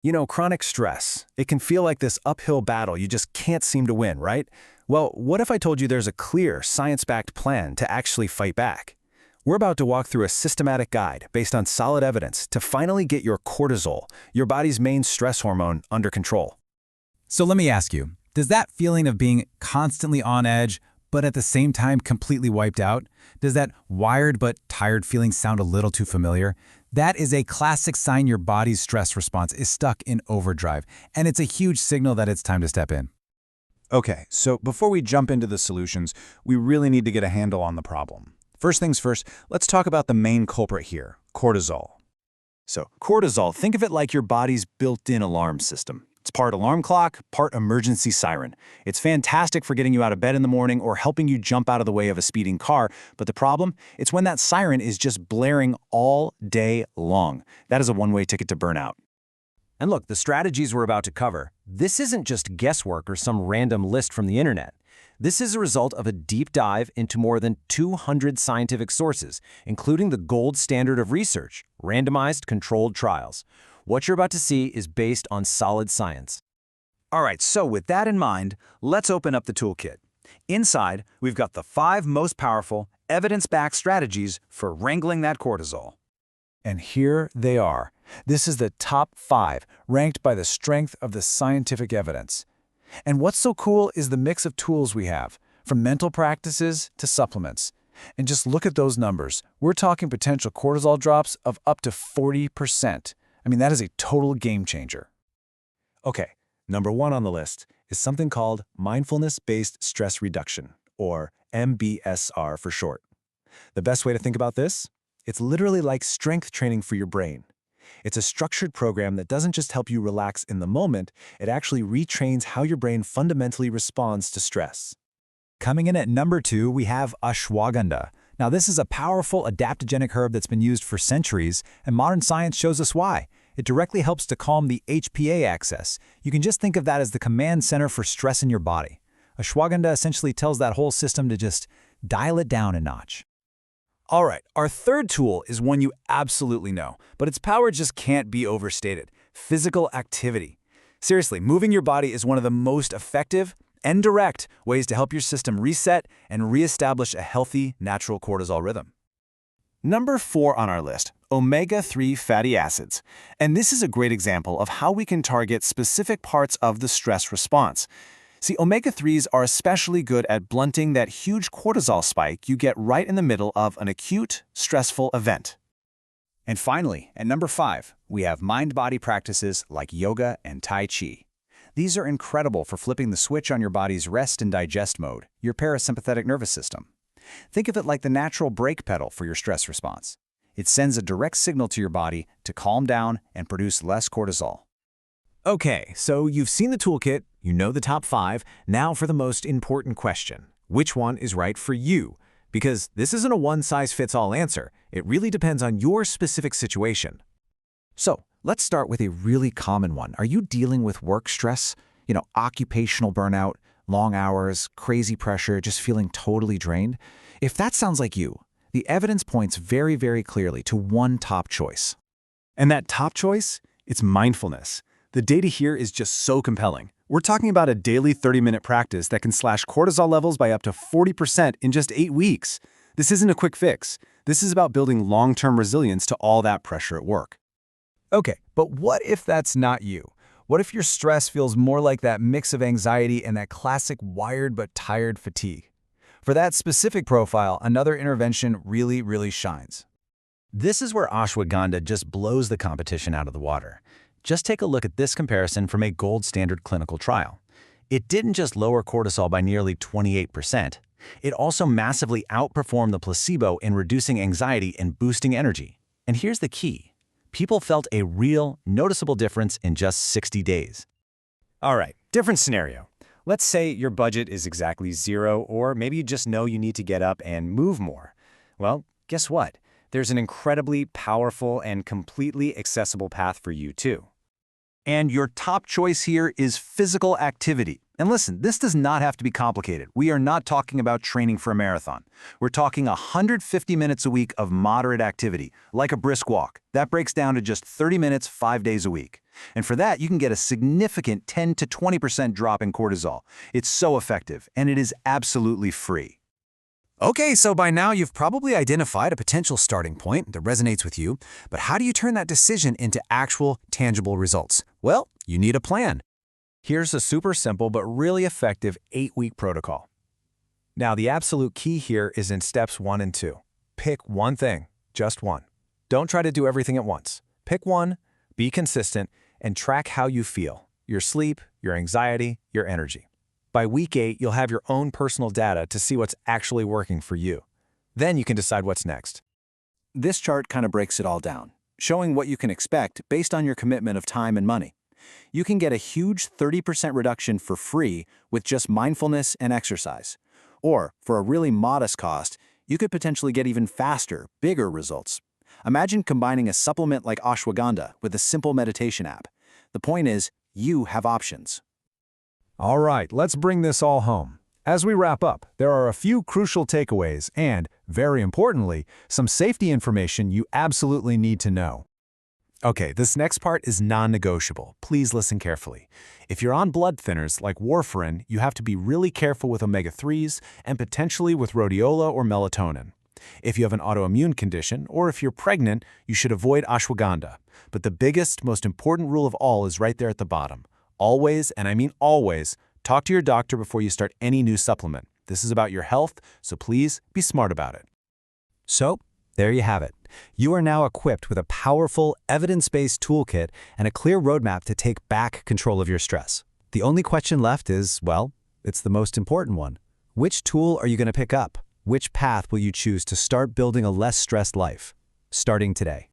You know, chronic stress. It can feel like this uphill battle you just can't seem to win, right? Well, what if I told you there's a clear, science-backed plan to actually fight back? We're about to walk through a systematic guide based on solid evidence to finally get your cortisol, your body's main stress hormone, under control. So let me ask you, does that feeling of being constantly on edge, but at the same time completely wiped out, does that wired but tired feeling sound a little too familiar? That is a classic sign your body's stress response is stuck in overdrive, and it's a huge signal that it's time to step in. Okay, so before we jump into the solutions, we really need to get a handle on the problem. First things first, let's talk about the main culprit here, cortisol. So, cortisol, think of it like your body's built-in alarm system. It's part alarm clock, part emergency siren. It's fantastic for getting you out of bed in the morning or helping you jump out of the way of a speeding car, but the problem? It's when that siren is just blaring all day long. That is a one-way ticket to burnout. And look, the strategies we're about to cover, this isn't just guesswork or some random list from the internet. This is a result of a deep dive into more than 200 scientific sources, including the gold standard of research, randomized controlled trials. What you're about to see is based on solid science. All right, so with that in mind, let's open up the toolkit. Inside, we've got the 5 most powerful, evidence-backed strategies for wrangling that cortisol. And here they are. This is the top 5, ranked by the strength of the scientific evidence. And what's so cool is the mix of tools we have, from mental practices to supplements. And just look at those numbers. We're talking potential cortisol drops of up to 40%. I mean, that is a total game changer. Okay, number 1 on the list is something called mindfulness-based stress reduction, or MBSR for short. The best way to think about this? It's literally like strength training for your brain. It's a structured program that doesn't just help you relax in the moment, it actually retrains how your brain fundamentally responds to stress. Coming in at number 2, we have Ashwagandha. Now, this is a powerful adaptogenic herb that's been used for centuries, and modern science shows us why. It directly helps to calm the HPA axis. You can just think of that as the command center for stress in your body. Ashwagandha essentially tells that whole system to just dial it down a notch. All right, our third tool is one you absolutely know, but its power just can't be overstated: physical activity. Seriously, moving your body is one of the most effective and direct ways to help your system reset and reestablish a healthy, natural cortisol rhythm. Number 4 on our list, omega-3 fatty acids. And this is a great example of how we can target specific parts of the stress response. See, omega-3s are especially good at blunting that huge cortisol spike you get right in the middle of an acute, stressful event. And finally, at number 5, we have mind-body practices like yoga and Tai Chi. These are incredible for flipping the switch on your body's rest and digest mode, your parasympathetic nervous system. Think of it like the natural brake pedal for your stress response. It sends a direct signal to your body to calm down and produce less cortisol. Okay, so you've seen the toolkit, you know the top 5, now for the most important question. Which one is right for you? Because this isn't a one-size-fits-all answer. It really depends on your specific situation. So, let's start with a really common one. Are you dealing with work stress? You know, occupational burnout, long hours, crazy pressure, just feeling totally drained? If that sounds like you, the evidence points very, very clearly to one top choice. And that top choice? It's mindfulness. The data here is just so compelling. We're talking about a daily 30-minute practice that can slash cortisol levels by up to 40% in just 8 weeks. This isn't a quick fix. This is about building long-term resilience to all that pressure at work. Okay, but what if that's not you? What if your stress feels more like that mix of anxiety and that classic wired but tired fatigue? For that specific profile, another intervention really, really shines. This is where ashwagandha just blows the competition out of the water. Just take a look at this comparison from a gold standard clinical trial. It didn't just lower cortisol by nearly 28%. It also massively outperformed the placebo in reducing anxiety and boosting energy. And here's the key. People felt a real, noticeable difference in just 60 days. All right, different scenario. Let's say your budget is exactly 0, or maybe you just know you need to get up and move more. Well, guess what? There's an incredibly powerful and completely accessible path for you too. And your top choice here is physical activity. And listen, this does not have to be complicated. We are not talking about training for a marathon. We're talking 150 minutes a week of moderate activity, like a brisk walk. That breaks down to just 30 minutes 5 days a week. And for that, you can get a significant 10 to 20% drop in cortisol. It's so effective, and it is absolutely free. Okay, so by now you've probably identified a potential starting point that resonates with you, but how do you turn that decision into actual, tangible results? Well, you need a plan. Here's a super simple but really effective 8-week protocol. Now, the absolute key here is in steps 1 and 2. Pick one thing, just one. Don't try to do everything at once. Pick one, be consistent, and track how you feel, your sleep, your anxiety, your energy. By week 8, you'll have your own personal data to see what's actually working for you. Then you can decide what's next. This chart kind of breaks it all down, showing what you can expect based on your commitment of time and money. You can get a huge 30% reduction for free with just mindfulness and exercise. Or, for a really modest cost, you could potentially get even faster, bigger results. Imagine combining a supplement like Ashwagandha with a simple meditation app. The point is, you have options. All right, let's bring this all home. As we wrap up, there are a few crucial takeaways and, very importantly, some safety information you absolutely need to know. Okay, this next part is non-negotiable. Please listen carefully. If you're on blood thinners like warfarin, you have to be really careful with omega-3s and potentially with rhodiola or melatonin. If you have an autoimmune condition or if you're pregnant, you should avoid ashwagandha. But the biggest, most important rule of all is right there at the bottom. Always, and I mean always, talk to your doctor before you start any new supplement. This is about your health, so please be smart about it. So, there you have it. You are now equipped with a powerful, evidence-based toolkit and a clear roadmap to take back control of your stress. The only question left is, well, it's the most important one. Which tool are you going to pick up? Which path will you choose to start building a less stressed life? Starting today.